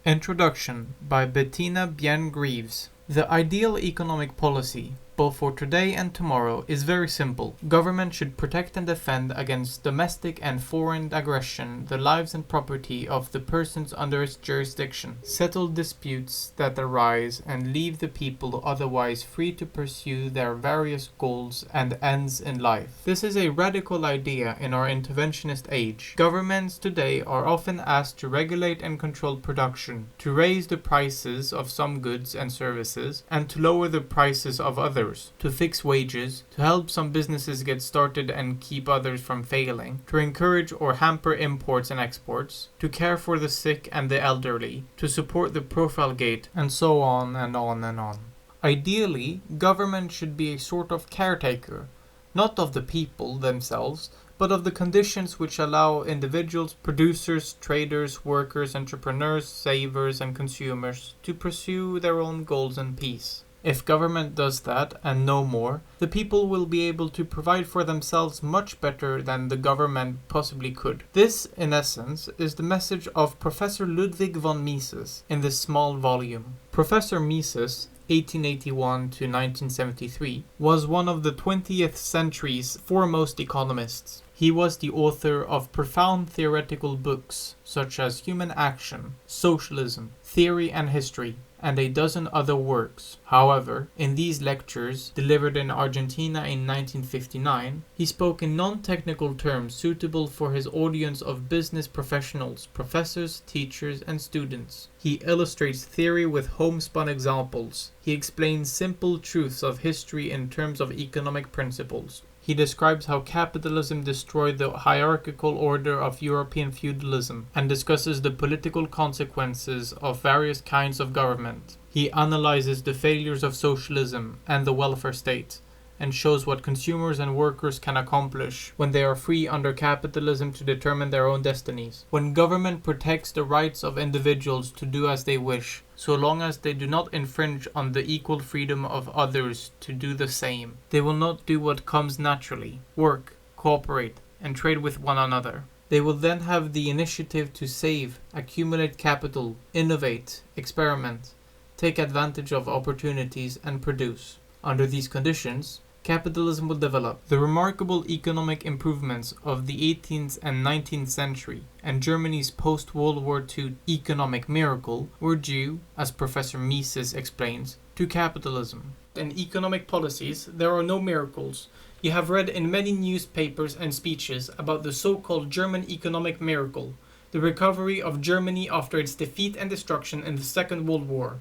Introduction by Bettina Greaves. The ideal economic policy, both for today and tomorrow, is very simple. Government should protect and defend against domestic and foreign aggression the lives and property of the persons under its jurisdiction, settle disputes that arise, and leave the people otherwise free to pursue their various goals and ends in life. This is a radical idea in our interventionist age. Governments today are often asked to regulate and control production, to raise the prices of some goods and services, and to lower the prices of others, to fix wages, to help some businesses get started and keep others from failing, to encourage or hamper imports and exports, to care for the sick and the elderly, to support the profile gate, and so on and on and on. Ideally, government should be a sort of caretaker, not of the people themselves, but of the conditions which allow individuals, producers, traders, workers, entrepreneurs, savers, and consumers to pursue their own goals in peace. If government does that, and no more, the people will be able to provide for themselves much better than the government possibly could. This, in essence, is the message of Professor Ludwig von Mises in this small volume. Professor Mises, 1881 to 1973, was one of the 20th century's foremost economists. He was the author of profound theoretical books such as Human Action, Socialism, Theory and History, and a dozen other works. However, in these lectures, delivered in Argentina in 1959, he spoke in non-technical terms suitable for his audience of business professionals, professors, teachers, and students. He illustrates theory with homespun examples. He explains simple truths of history in terms of economic principles. He describes how capitalism destroyed the hierarchical order of European feudalism and discusses the political consequences of various kinds of government. He analyzes the failures of socialism and the welfare state, and shows what consumers and workers can accomplish when they are free under capitalism to determine their own destinies. When government protects the rights of individuals to do as they wish, so long as they do not infringe on the equal freedom of others to do the same, they will not do what comes naturally: work, cooperate, and trade with one another. They will then have the initiative to save, accumulate capital, innovate, experiment, take advantage of opportunities, and produce. Under these conditions, capitalism will develop. The remarkable economic improvements of the 18th and 19th century and Germany's post-World War II economic miracle were due, as Professor Mises explains, to capitalism. In economic policies, there are no miracles. You have read in many newspapers and speeches about the so-called German economic miracle, the recovery of Germany after its defeat and destruction in the Second World War.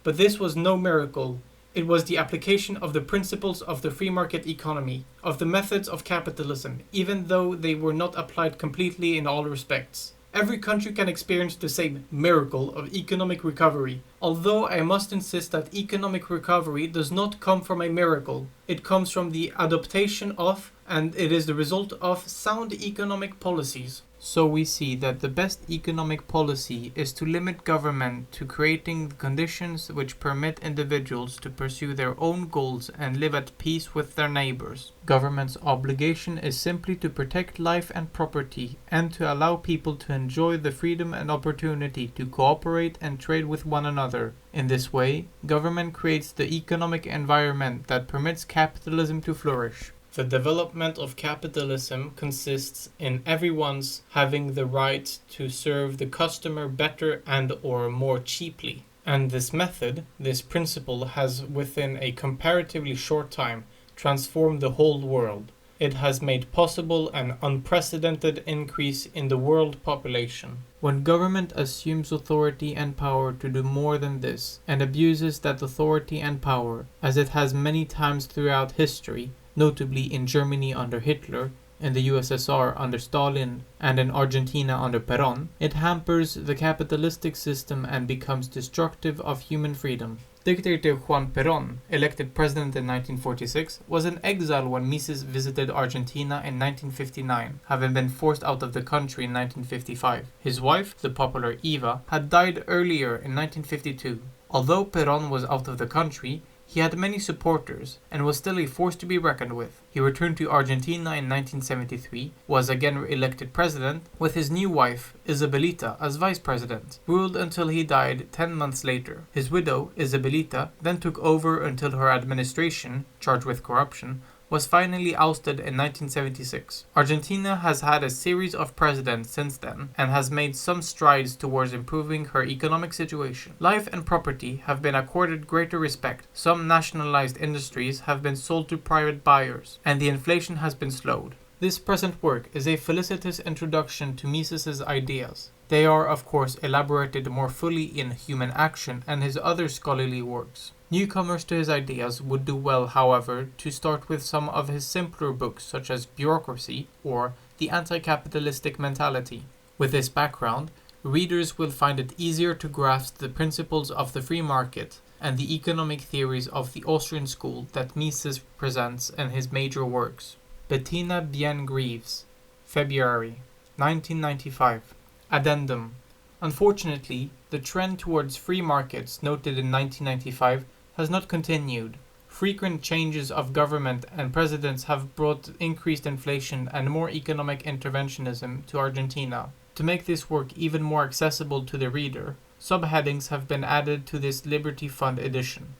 But this was no miracle. It was the application of the principles of the free market economy, of the methods of capitalism, even though they were not applied completely in all respects. Every country can experience the same miracle of economic recovery, although I must insist that economic recovery does not come from a miracle. It comes from the adoption of, and it is the result of, sound economic policies. So we see that the best economic policy is to limit government to creating the conditions which permit individuals to pursue their own goals and live at peace with their neighbors. Government's obligation is simply to protect life and property and to allow people to enjoy the freedom and opportunity to cooperate and trade with one another. In this way, government creates the economic environment that permits capitalism to flourish. The development of capitalism consists in everyone's having the right to serve the customer better and or more cheaply. And this method, this principle, has within a comparatively short time transformed the whole world. It has made possible an unprecedented increase in the world population. When government assumes authority and power to do more than this, and abuses that authority and power, as it has many times throughout history, notably in Germany under Hitler, in the USSR under Stalin, and in Argentina under Perón, it hampers the capitalistic system and becomes destructive of human freedom. Dictator Juan Perón, elected president in 1946, was in exile when Mises visited Argentina in 1959, having been forced out of the country in 1955. His wife, the popular Eva, had died earlier in 1952. Although Perón was out of the country, He had many supporters, and was still a force to be reckoned with. He returned to Argentina in 1973, was again elected president, with his new wife, Isabelita, as vice president, ruled until he died 10 months later. His widow, Isabelita, then took over until her administration, charged with corruption, was finally ousted in 1976. Argentina has had a series of presidents since then, and has made some strides towards improving her economic situation. Life and property have been accorded greater respect, some nationalized industries have been sold to private buyers, and the inflation has been slowed. This present work is a felicitous introduction to Mises's ideas. They are, of course, elaborated more fully in Human Action and his other scholarly works. Newcomers to his ideas would do well, however, to start with some of his simpler books such as Bureaucracy or The Anti-Capitalistic Mentality. With this background, readers will find it easier to grasp the principles of the free market and the economic theories of the Austrian school that Mises presents in his major works. Bettina Greaves, February 1995. Addendum. Unfortunately, the trend towards free markets noted in 1995 has not continued. Frequent changes of government and presidents have brought increased inflation and more economic interventionism to Argentina. To make this work even more accessible to the reader, subheadings have been added to this Liberty Fund edition.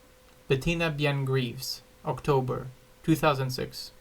Bettina Greaves, October 2006.